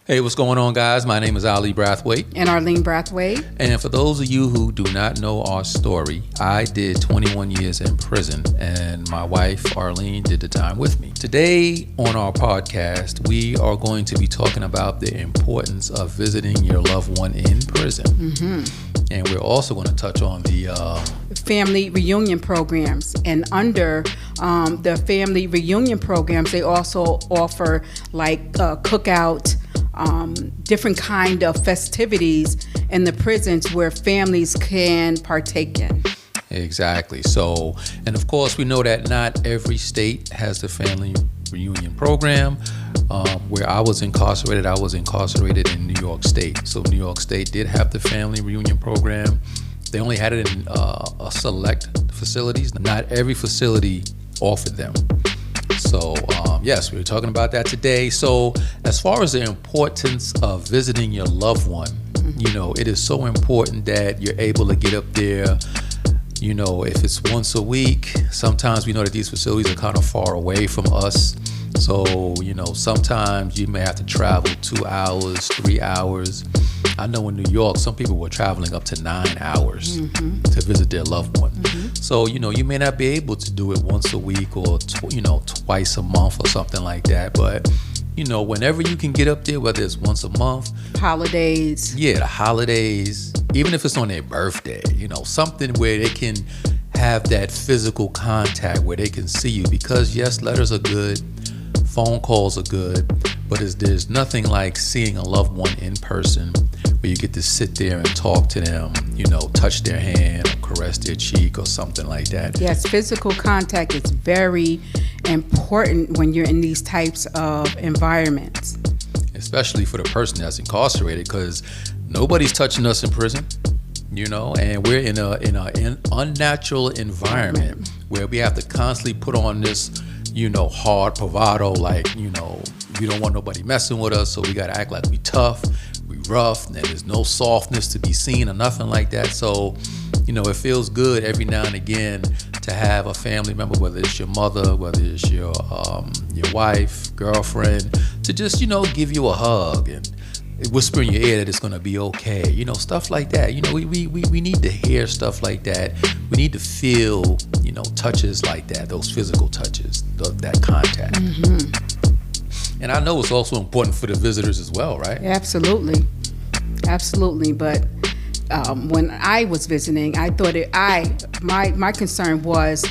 Hey, what's going on, guys? My name is Brathwaite. And Arlene Brathwaite. And for those of you who do not know our story, I did 21 years in prison, and my wife, Arlene, did the time with me. Today on our podcast, we are going to be talking about the importance of visiting your loved one in prison. Mm-hmm. And we're also going to touch on the family reunion programs. And under the family reunion programs, they also offer like cookout, different kind of festivities in the prisons where families can partake in. Exactly. So, and of course, we know that not every state has the family reunion program. Where I was incarcerated in New York State. So New York State did have the family reunion program. They only had it in a select facilities. Not every facility offered them. So, yes, we were talking about that today. So, as far as the importance of visiting your loved one, you know, it is so important that you're able to get up there. You know, if it's once a week, sometimes we know that these facilities are kind of far away from us. So, you know, sometimes you may have to travel 2 hours, 3 hours. I know in New York, some people were traveling up to 9 hours to visit their loved one. So, you know, you may not be able to do it once a week or, twice a month or something like that. But, you know, whenever you can get up there, whether it's once a month. Holidays. Yeah, the holidays. Even if it's on their birthday, you know, something where they can have that physical contact where they can see you. Because, yes, letters are good. Phone calls are good, but there's nothing like seeing a loved one in person where you get to sit there and talk to them, you know, touch their hand or caress their cheek or something like that. Yes, physical contact is very important when you're in these types of environments. Especially for the person that's incarcerated, because nobody's touching us in prison, you know, and we're in an unnatural environment where we have to constantly put on this, you know, hard bravado, like, you know, we don't want nobody messing with us, so we got to act like we tough, we rough, and there's no softness to be seen or nothing like that. So, you know, it feels good every now and again to have a family member, whether it's your mother, whether it's your wife, girlfriend, to just, you know, give you a hug and whisper in your ear that it's going to be okay, you know, stuff like that. You know, we need to hear stuff like that. We need to feel, you know, touches like that, those physical touches, that contact. And I know it's also important for the visitors as well, right? Absolutely. But when I was visiting, I thought my concern was,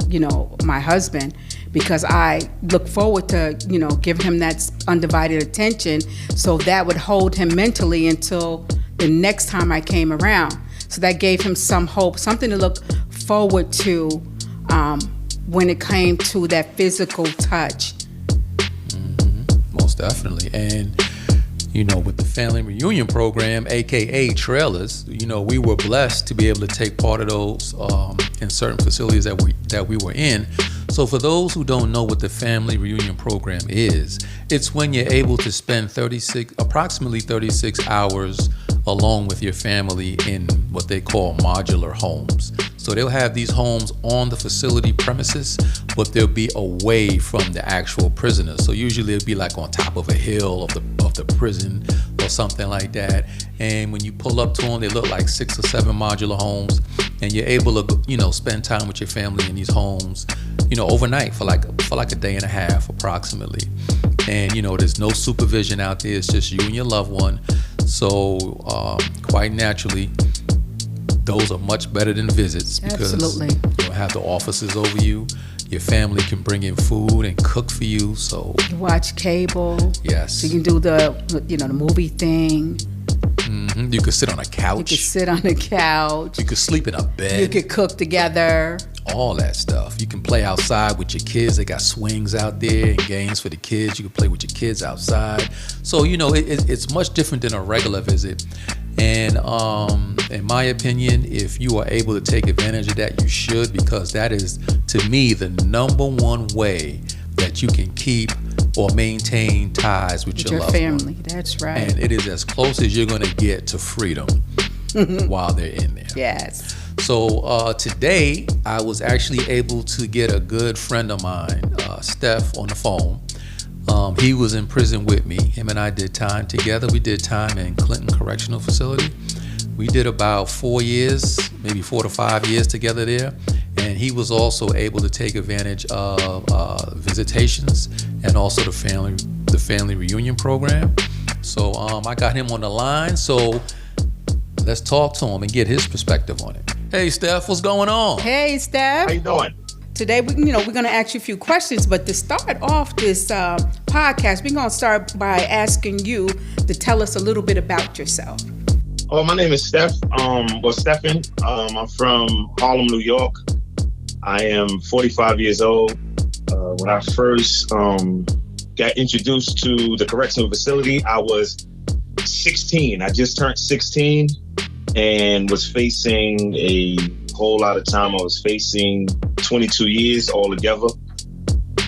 you know, my husband, because I look forward to, you know, giving him that undivided attention, so that would hold him mentally until the next time I came around. So that gave him some hope, something to look forward to when it came to that physical touch. Most definitely. And, you know, with the family reunion program, aka trailers, you know, we were blessed to be able to take part of those in certain facilities that we were in. So for those who don't know what the family reunion program is, it's when you're able to spend approximately 36 hours along with your family in what they call modular homes. So they'll have these homes on the facility premises, but they'll be away from the actual prisoners. So usually it'll be like on top of a hill of the prison or something like that. And when you pull up to them, they look like 6 or 7 modular homes, and you're able to, you know, spend time with your family in these homes, you know, overnight for like a day and a half approximately. And, you know, there's no supervision out there. It's just you and your loved one. So quite naturally, those are much better than visits, because Absolutely. You don't have the officers over you. Your family can bring in food and cook for you. So you watch cable. Yes. So you can do the movie thing. You could sit on a couch. You could sleep in a bed. You could cook together. All that stuff. You can play outside with your kids. They got swings out there and games for the kids. You can play with your kids outside. So, you know, it's much different than a regular visit. And in my opinion, if you are able to take advantage of that, you should, because that is, to me, the number one way that you can keep or maintain ties with your loved family. One. That's right. And it is as close as you're going to get to freedom while they're in there. Yes. So today, I was actually able to get a good friend of mine, Steph, on the phone. He was in prison with me. Him and I did time together. We did time in Clinton Correctional Facility. We did about 4 years, maybe 4 to 5 years together there. And he was also able to take advantage of visitations and also the family reunion program. So I got him on the line. So let's talk to him and get his perspective on it. Hey, Steph, what's going on? Hey, Steph. How you doing? Today, we're going to ask you a few questions, but to start off this podcast, we're going to start by asking you to tell us a little bit about yourself. Oh, my name is Steph. Stephen. I'm from Harlem, New York. I am 45 years old. When I first got introduced to the correctional facility, I was 16. I just turned 16 and was facing a whole lot of time. I was facing 22 years altogether.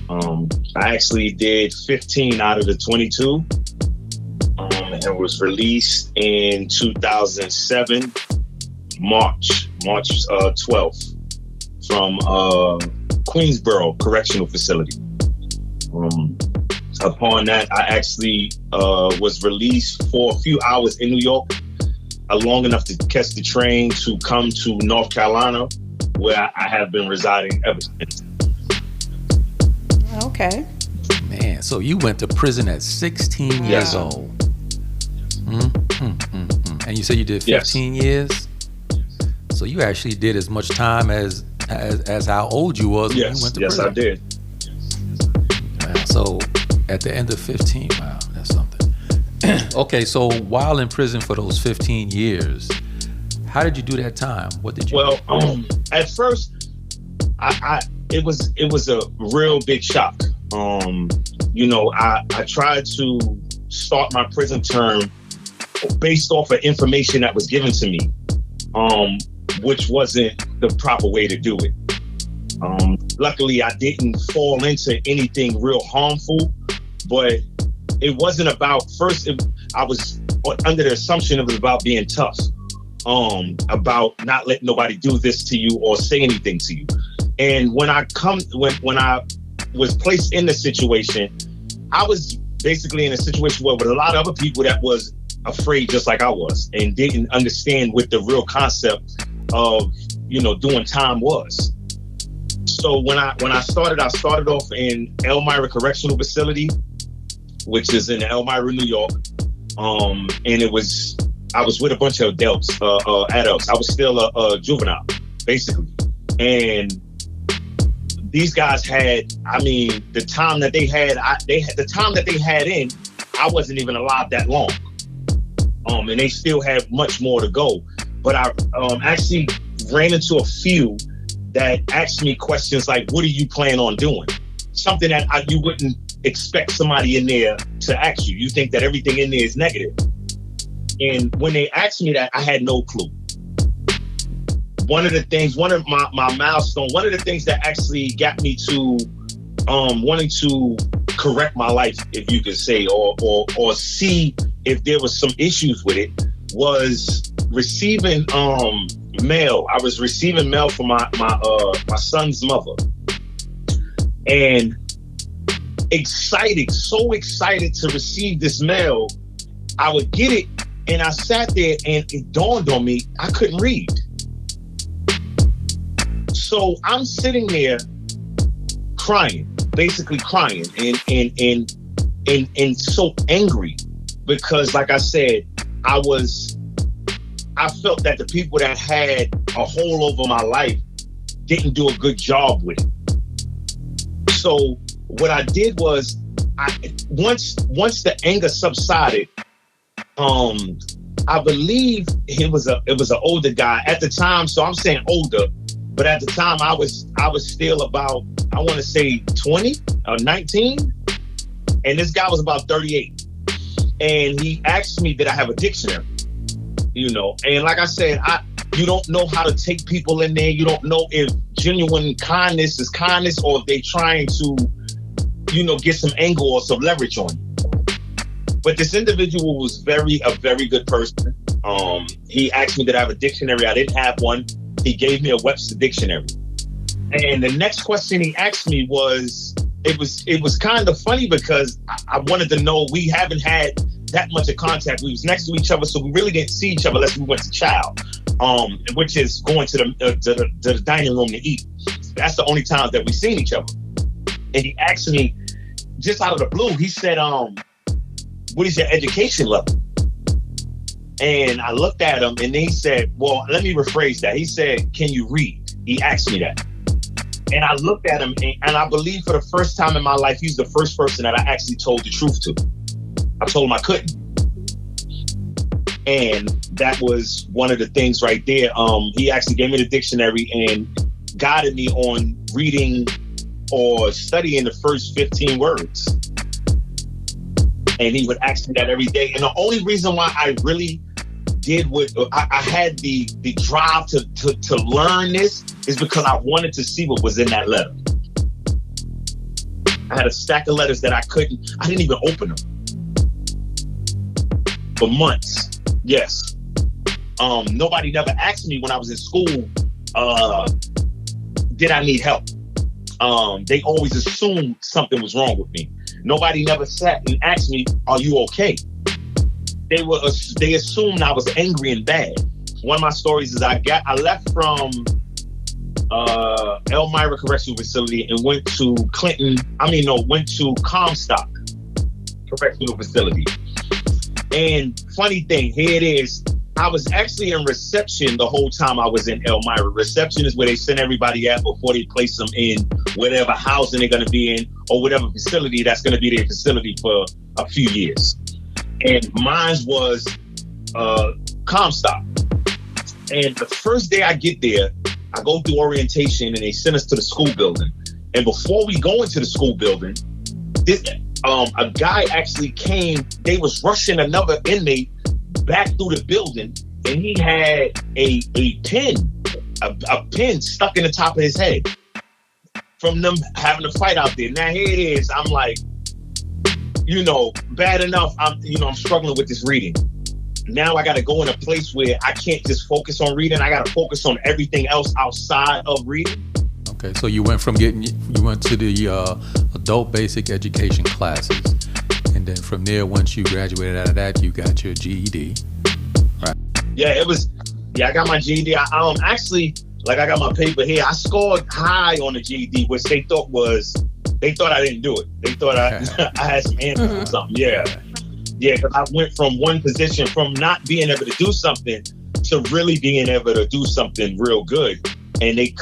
I actually did 15 out of the 22 and was released in 2007, March 12th from Queensboro Correctional Facility. Upon that, I actually was released for a few hours in New York, long enough to catch the train to come to North Carolina, where I have been residing ever since. Okay. Man, so you went to prison at 16 years old. And you said you did 15 years? So you actually did as much time as how old you was when you went to prison. Yes, I did. So at the end of 15, wow, that's something. Okay, so while in prison for those 15 years, how did you do that time? What did you do? At first, it was a real big shock. I tried to start my prison term based off of information that was given to me, which wasn't the proper way to do it. Luckily, I didn't fall into anything real harmful, but it wasn't about, I was under the assumption it was about being tough, about not letting nobody do this to you or say anything to you. And when I was placed in the situation, I was basically in a situation where with a lot of other people that was afraid just like I was and didn't understand what the real concept of, doing time was. So when I started off in Elmira Correctional Facility, which is in Elmira, New York. And I was with a bunch of adults. I was still a juvenile, basically. And these guys had, the time that they had, the time that they had in, I wasn't even alive that long. And they still had much more to go. But I actually ran into a few that asked me questions like, what do you plan on doing? Something that you wouldn't expect somebody in there to ask you. You think that everything in there is negative. And when they asked me that, I had no clue. One of my milestones, one of the things that actually got me to wanting to correct my life, if you could say, or see if there was some issues with it, was receiving mail. I was receiving mail from my son's mother. And so excited to receive this mail. I would get it, and I sat there, and it dawned on me, I couldn't read. So I'm sitting there crying, basically crying, and so angry, because like I said, I felt that the people that had a hold over my life didn't do a good job with it. So what I did was, once the anger subsided, I believe it was an older guy at the time. So I'm saying older, but at the time I was still about, I want to say 20 or 19, and this guy was about 38. And he asked me, did I have a dictionary? And like I said, you don't know how to take people in there. You don't know if genuine kindness is kindness or if they're trying to, get some angle or some leverage on you. But this individual was a very good person. He asked me, did I have a dictionary? I didn't have one. He gave me a Webster dictionary. And the next question he asked me was, it was kind of funny because I wanted to know. We haven't had that much of contact. We was next to each other, so we really didn't see each other unless we went to chow, which is going to the dining room to eat. That's the only time that we seen each other. And he asked me, just out of the blue, he said, "What is your education level?" And I looked at him, and then he said, "Well, let me rephrase that." He said, "Can you read?" He asked me that. And I looked at him, and I believe for the first time in my life, he's the first person that I actually told the truth to. I told him I couldn't. And that was one of the things right there. He actually gave me the dictionary and guided me on reading or studying the first 15 words. And he would ask me that every day. And the only reason why I really did what I had the drive to learn this is because I wanted to see what was in that letter. I had a stack of letters that I didn't even open them for months. Yes. Nobody never asked me when I was in school, did I need help? They always assumed something was wrong with me. Nobody never sat and asked me, are you okay? They assumed I was angry and bad. One of my stories is I left from Elmira Correctional Facility and went to Comstock Correctional Facility. And funny thing, here it is. I was actually in reception the whole time I was in Elmira. Reception is where they send everybody out before they place them in whatever housing they're going to be in or whatever facility that's going to be their facility for a few years. And mine was Comstock. And the first day I get there, I go through orientation and they send us to the school building. And before we go into the school building, a guy actually came. They was rushing another inmate back through the building, and he had a pin stuck in the top of his head from them having a fight out there. Now here it is. I'm like, bad enough. I'm struggling with this reading. Now I got to go in a place where I can't just focus on reading. I got to focus on everything else outside of reading. Okay, so you went to the adult basic education classes, and then from there, once you graduated out of that, you got your GED, right? Yeah, I got my GED. I got my paper here. I scored high on the GED, which they thought I didn't do it. They thought I had some answers or something. Yeah, because I went from one position, from not being able to do something to really being able to do something real good, and they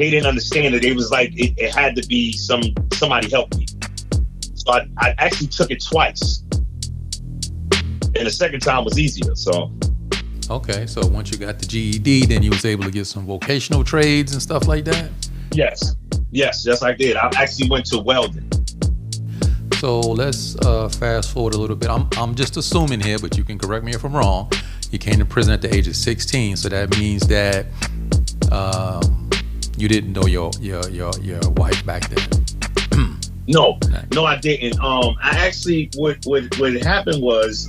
didn't understand it. It was like it had to be somebody help me. So I actually took it twice, and the second time was easier. So okay, so once you got the GED, then you was able to get some vocational trades and stuff like that. Yes, I did. I actually went to welding. So let's fast forward a little bit. I'm just assuming here, but you can correct me if I'm wrong. You came to prison at the age of 16, so that means that you didn't know your wife back then. No, I didn't. I actually, what happened was,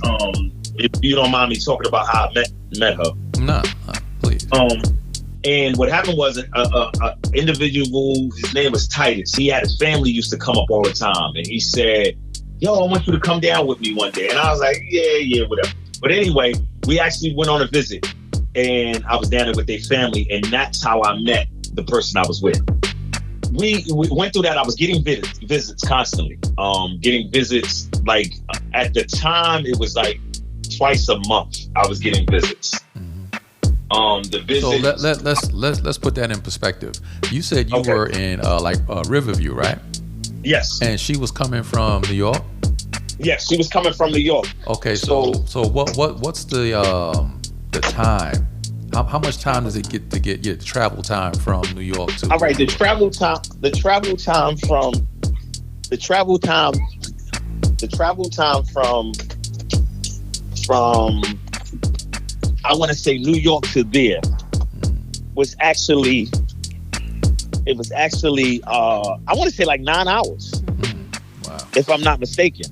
if you don't mind me talking about how I met her. No, please. And what happened was a individual, his name was Titus. He had his family used to come up all the time, and he said, "Yo, I want you to come down with me one day." And I was like, "Yeah, whatever." But anyway, we actually went on a visit, and I was down there with their family, and that's how I met the person I was with. We went through that. I was getting visits constantly. Getting visits, like at the time, it was like twice a month I was getting visits. The visits. So let's put that in perspective. You said you were in Riverview, right? Yes. And she was coming from New York? Yes, she was coming from New York. Okay, so what's the time? How much time does it get to get your travel time from New York to? All right, the travel time from I want to say New York to there was actually I want to say like 9 hours. Wow. If I'm not mistaken.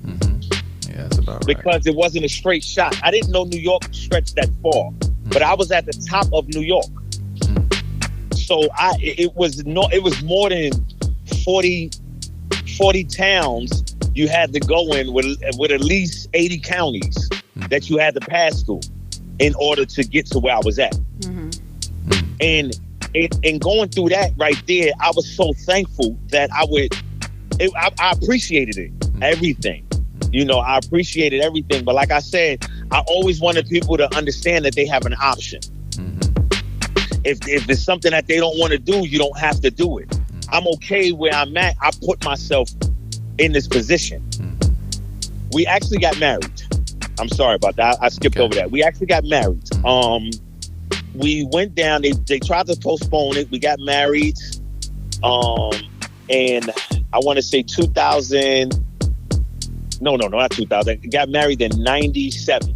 Yeah, that's about right. Because it wasn't a straight shot. I didn't know New York stretched that far. But I was at the top of New York. So it was more than 40 40 towns you had to go in with at least 80 counties that you had to pass through in order to get to where I was at. And going through that right there, I was so thankful that I appreciated it, everything. You know, I appreciated everything. But like I said, I always wanted people to understand that they have an option. If it's something that they don't want to do, you don't have to do it. I'm okay where I'm at. I put myself in this position. We actually got married. I'm sorry about that. I skipped over that. We actually got married. We went down. They tried to postpone it. We got married. And I want to say 2000. No, not 2000. Got married in 97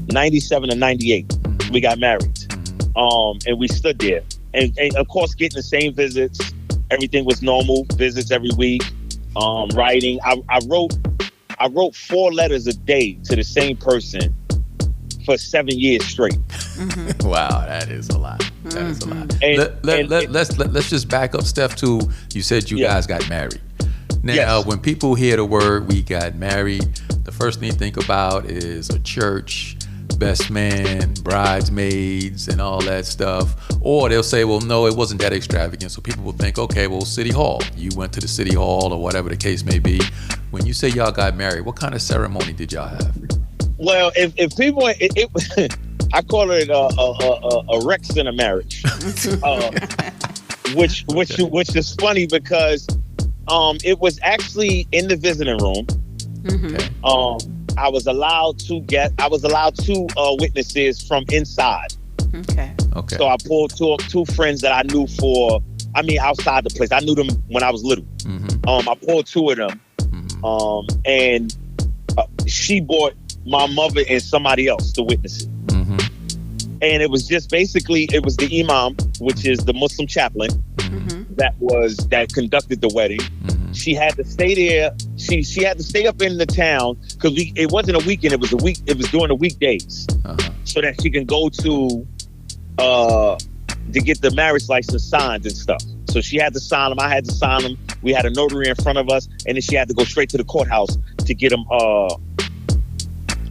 and 98. We got married. And we stood there. And of course, getting the same visits. Everything was normal. Visits every week. Writing. I wrote 4 letters a day to the same person for 7 years straight. Wow, that is a lot. That is a lot. Let's just back up, Steph, to you said you guys got married. Now, when people hear the word "we got married," the first thing you think about is a church, best man, bridesmaids, and all that stuff. Or they'll say, well, no, it wasn't that extravagant. So people will think, okay, well, City Hall. You went to the City Hall or whatever the case may be. When you say y'all got married, what kind of ceremony did y'all have? Well, if people, I call it a Rex in a marriage, which is funny because it was actually in the visiting room. I was allowed 2 witnesses from inside. Okay. So I pulled two friends that I knew outside the place. I knew them when I was little. I pulled 2 of them. And she brought my mother and somebody else to witness it. And it was just basically, it was the imam, which is the Muslim chaplain, that conducted the wedding. She had to stay there. She had to stay up in the town because it wasn't a weekend. It was during the weekdays, so that she can go to get the marriage license signed and stuff. So she had to sign them. I had to sign them. We had a notary in front of us, and then she had to go straight to the courthouse to get them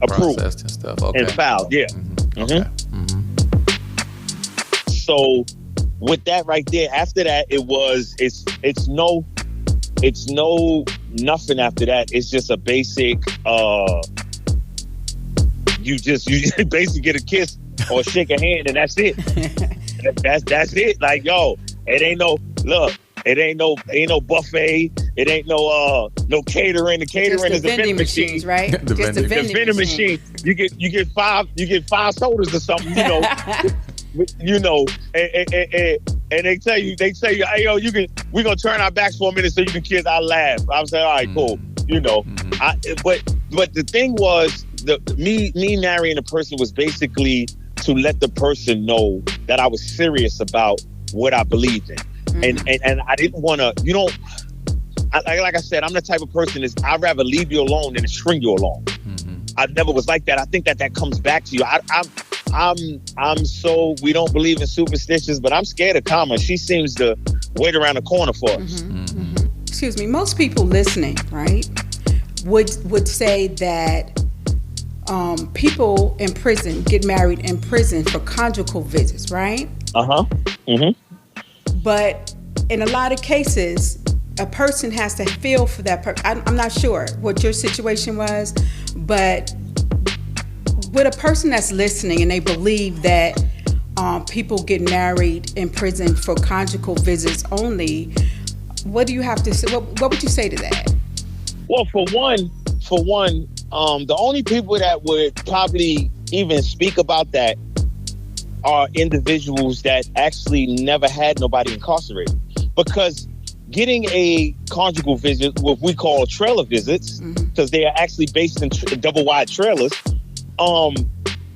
approved and stuff. And filed. Yeah. So with that right there, after that, it's no nothing after that. It's just a basic you just basically get a kiss or shake a hand and that's it. That's it. Like, yo, it ain't no buffet. It ain't no catering. The catering is the vending machines, right? The vending machine. You get 5 sodas or something, you know, and they tell you, hey, yo, we're gonna turn our backs for a minute so you can kiss. I laugh. I'm saying, all right, cool, you know. But the thing was, me marrying a person was basically to let the person know that I was serious about what I believed in, and I didn't want to, like I said, I'm the type of person I'd rather leave you alone than string you along. I never was like that. I think that comes back to you. I'm so, we don't believe in superstitions, but I'm scared of karma. She seems to wait around the corner for us. Excuse me. Most people listening, right, would say that people in prison get married in prison for conjugal visits, right? But in a lot of cases, a person has to feel for that person. I'm not sure what your situation was, but with a person that's listening and they believe that people get married in prison for conjugal visits only, what do you have to say? What would you say to that? Well, for one, the only people that would probably even speak about that are individuals that actually never had nobody incarcerated. Because getting a conjugal visit, what we call trailer visits, because they are actually based in double wide trailers,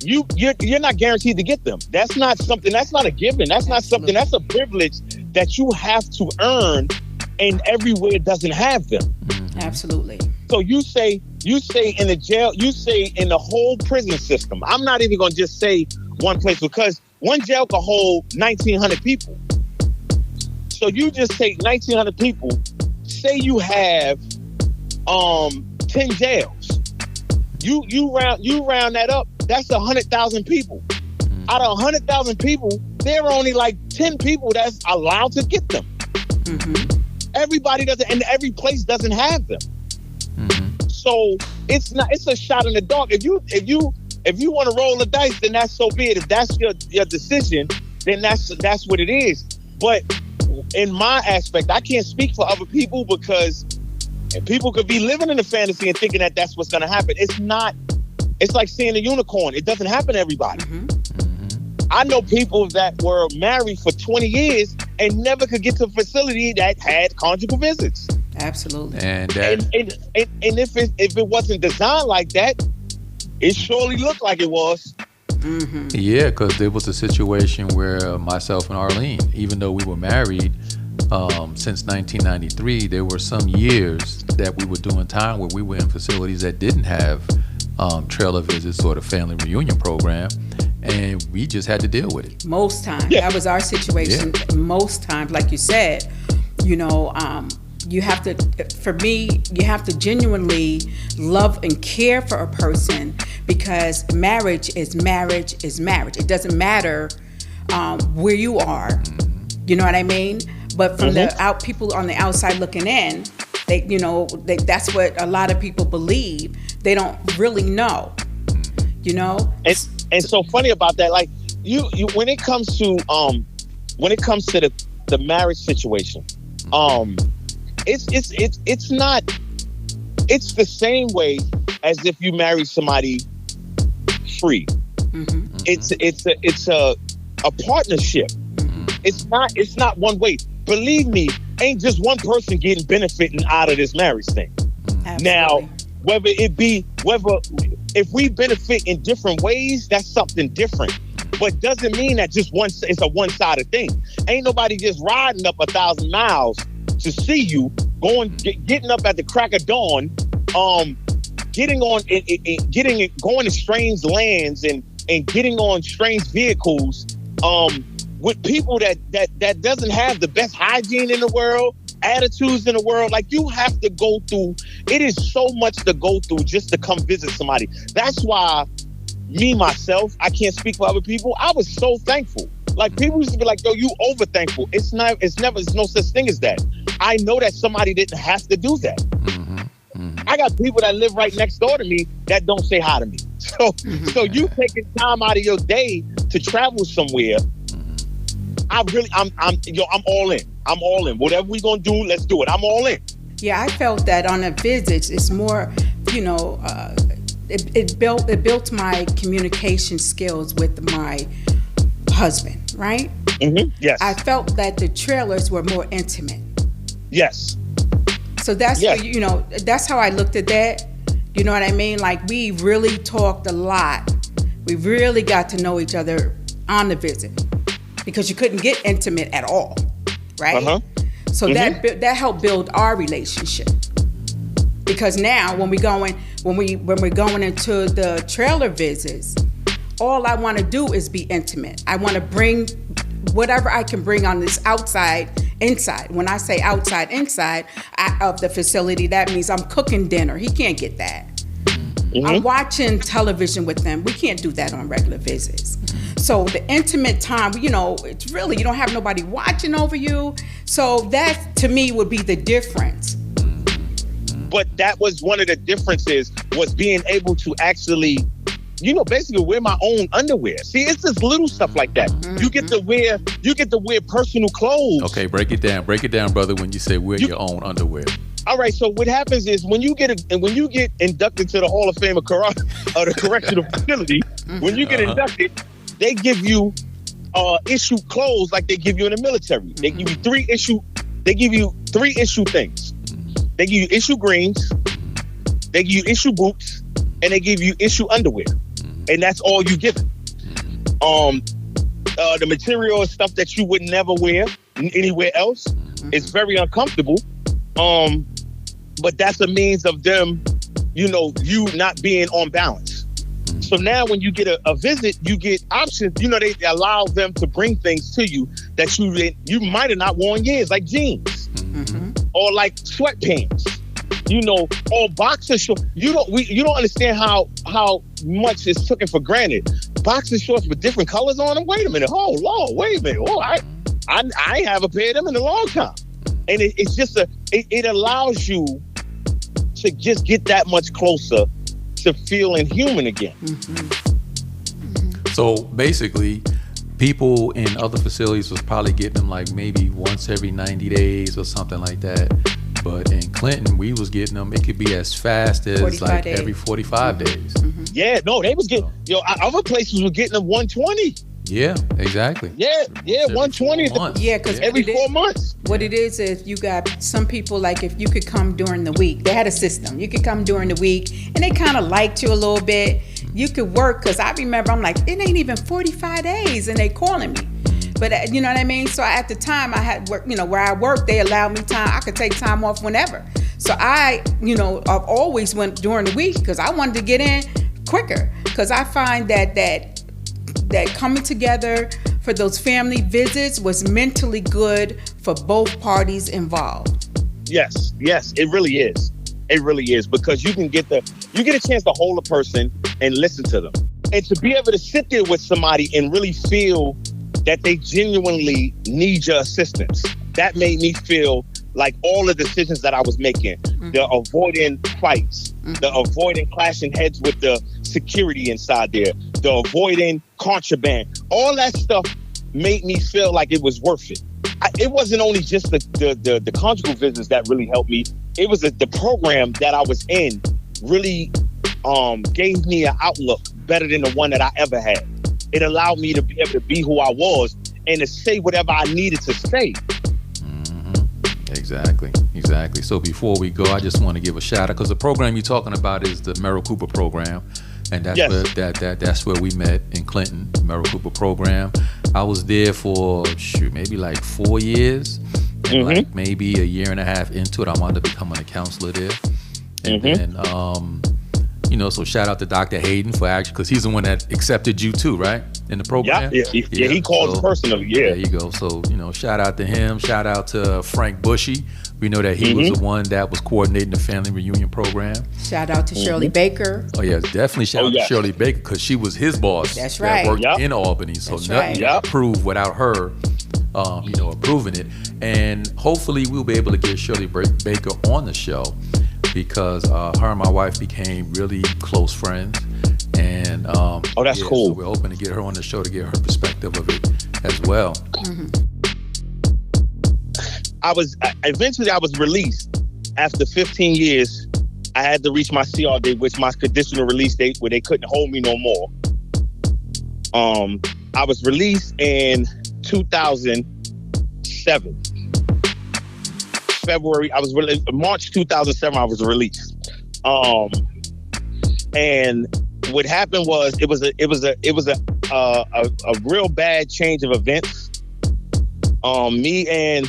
you're not guaranteed to get them. That's not something, that's not a given. That's not something, that's a privilege that you have to earn, and everywhere doesn't have them. Absolutely. So you say in the jail, you say in the whole prison system. I'm not even going to just say one place, because one jail can hold 1,900 people. So you just take 1,900 people say you have 10 jails. You round that up, that's 100,000 people. Out of 100,000 people, there are only like 10 people that's allowed to get them. Everybody doesn't, and every place doesn't have them. So it's a shot in the dark. If you want to roll the dice, then that's so be it. If that's your decision, then that's what it is. But in my aspect, I can't speak for other people because people could be living in a fantasy and thinking that that's what's going to happen. It's not. It's like seeing a unicorn. It doesn't happen to everybody. I know people that were married for 20 years and never could get to a facility that had conjugal visits. Absolutely. And if it wasn't designed like that, it surely looked like it was. Yeah, because there was a situation where myself and Arlene, even though we were married since 1993, there were some years that we were doing time where we were in facilities that didn't have trailer visits or the family reunion program, and we just had to deal with it. Most times, that was our situation. Most times, like you said, you have to, for me, you have to genuinely love and care for a person, because marriage is marriage is marriage. It doesn't matter where you are. You know what I mean? But from the people on the outside looking in, that's what a lot of people believe. They don't really know. And so funny about that, like you when it comes to the marriage situation, it's not, it's the same way as if you marry somebody free. It's a partnership. It's not one way. Believe me, ain't just one person getting benefiting out of this marriage thing. Absolutely. Now, whether if we benefit in different ways, that's something different. But doesn't mean that just it's a one-sided thing. Ain't nobody just riding up 1,000 miles to see you, getting up at the crack of dawn, going to strange lands and getting on strange vehicles, with people that doesn't have the best hygiene in the world, attitudes in the world. Like, you have to go through, it is so much to go through just to come visit somebody. That's why myself, I can't speak for other people, I was so thankful. Like, people used to be like, yo, you over thankful. There's no such thing as that. I know that somebody didn't have to do that. I got people that live right next door to me that don't say hi to me. So you taking time out of your day to travel somewhere, I'm all in. I'm all in. Whatever we gonna do, let's do it. I'm all in. Yeah, I felt that on a visit, it's more, it built my communication skills with my husband, right? Yes. I felt that the trailers were more intimate. Yes. So that's that's how I looked at that. You know what I mean? Like, we really talked a lot. We really got to know each other on the visit, because you couldn't get intimate at all, right? So that helped build our relationship. Because now when we're going into the trailer visits, all I want to do is be intimate. I want to bring whatever I can bring on this inside. When I say outside, inside of the facility, that means I'm cooking dinner. He can't get that. I'm watching television with them. We can't do that on regular visits. So the intimate time, it's really, you don't have nobody watching over you. So that, to me, would be the difference. But that was one of the differences, was being able to actually, basically wear my own underwear. See, it's just little stuff like that. You get to wear personal clothes. Okay, break it down, brother, when you say wear your own underwear. All right, so what happens is when you get inducted to the Hall of Fame of the correctional facility, when you get inducted, they give you issue clothes like they give you in the military. They give you three issue things. They give you issue greens, they give you issue boots, and they give you issue underwear. And that's all you get. The material is stuff that you would never wear anywhere else. It's very uncomfortable. But that's a means of them, you not being on balance. So now when you get a visit, you get options. They allow them to bring things to you that you might have not worn years, like jeans. or like sweatpants, you know, or boxer shorts. You don't understand how much is taken for granted. Boxer shorts with different colors on them. Wait a minute. Oh Lord, wait a minute. Oh, I ain't have a pair of them in a long time. And it's just it allows you to just get that much closer to feeling human again. So basically, people in other facilities was probably getting them like maybe once every 90 days or something like that. But in Clinton, we was getting them, it could be as fast as like days. Every 45 days. Yeah, no, they was getting, other places were getting them 120. Yeah, exactly. Yeah, 120. Yeah, because every 4 months. What it is you got some people, like if you could come during the week, they had a system. You could come during the week, and they kind of liked you a little bit. You could work, because I remember I'm like, it ain't even 45 days, and they calling me. But you know what I mean? So at the time I had work, where I worked, they allowed me time. I could take time off whenever. So I've always went during the week because I wanted to get in quicker. Because I find that coming together for those family visits was mentally good for both parties involved. Yes, it really is. It really is, because you get a chance to hold a person and listen to them, and to be able to sit there with somebody and really feel that they genuinely need your assistance. That made me feel like all the decisions that I was making, the avoiding fights, the avoiding clashing heads with the security inside there, the avoiding contraband, all that stuff made me feel like it was worth it. It wasn't only just the conjugal visits that really helped me. It was the program that I was in really gave me an outlook better than the one that I ever had. It allowed me to be able to be who I was and to say whatever I needed to say. Exactly. So before we go, I just want to give a shout out, because the program you're talking about is the Merrill Cooper program, and that's that's where we met in Clinton. Merrill Cooper program. I was there for maybe like 4 years, and like maybe a year and a half into it, I wound up becoming a counselor there, and then so shout out to Dr. Hayden for actually, because he's the one that accepted you too, right? In the program. Yeah, he called personally. Yeah. There you go. So, shout out to him. Shout out to Frank Bushy. We know that he was the one that was coordinating the family reunion program. Shout out to Shirley Baker. Oh, yeah, definitely shout out to Shirley Baker, because she was his boss. That's right. That worked in Albany. So nothing approved without her, approving it. And hopefully we'll be able to get Shirley Baker on the show, because her and my wife became really close friends. And that's cool. So we're hoping to get her on the show to get her perspective of it as well. I was released after 15 years. I had to reach my CR date, which my conditional release date, where they couldn't hold me no more. I was released in 2007. February. I was released March 2007. I was released. And what happened was it was a real bad change of events. Me and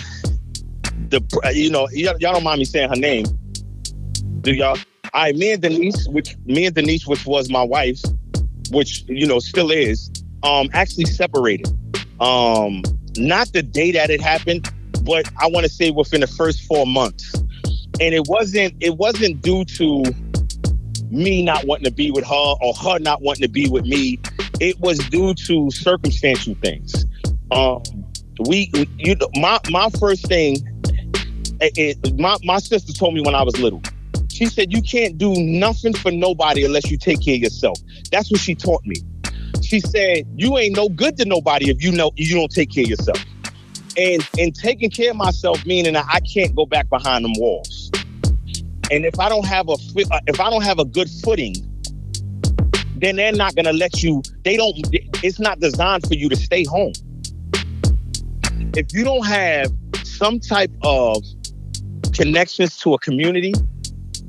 y'all don't mind me saying her name, do y'all? Me and Denise, which was my wife, which still is, actually separated. Not the day that it happened, but I want to say within the first 4 months. And it wasn't due to me not wanting to be with her or her not wanting to be with me. It was due to circumstantial things. My first thing, my sister told me when I was little, she said, you can't do nothing for nobody unless you take care of yourself. That's what she taught me. She said, you ain't no good to nobody if you don't take care of yourself. And taking care of myself, meaning that I can't go back behind them walls. And if I don't have a good footing, then they're not gonna let you. It's not designed for you to stay home. If you don't have some type of connections to a community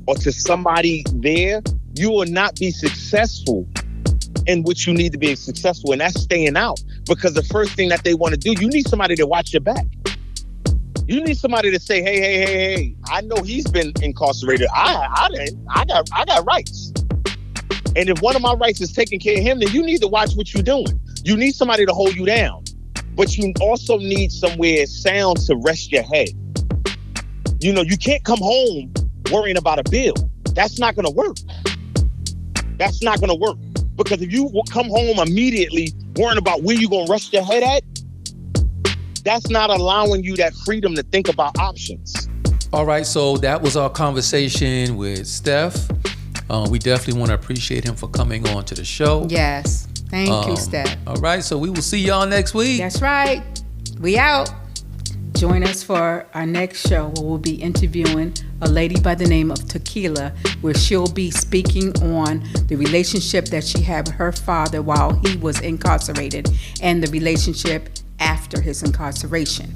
or to somebody there, you will not be successful in what you need to be successful, and that's staying out. Because the first thing that they want to do, you need somebody to watch your back. You need somebody to say, hey, I know he's been incarcerated. I got rights. And if one of my rights is taking care of him, then you need to watch what you're doing. You need somebody to hold you down. But you also need somewhere sound to rest your head. You know, you can't come home worrying about a bill. That's not going to work. That's not going to work. Because if you come home immediately worrying about where you're going to rest your head at, that's not allowing you that freedom to think about options. All right, so that was our conversation with Steph. We definitely want to appreciate him for coming on to the show. Yes. Thank you, Steph. All right, so we will see y'all next week. That's right. We out. Join us for our next show where we'll be interviewing a lady by the name of Tequila, where she'll be speaking on the relationship that she had with her father while he was incarcerated and the relationship after his incarceration.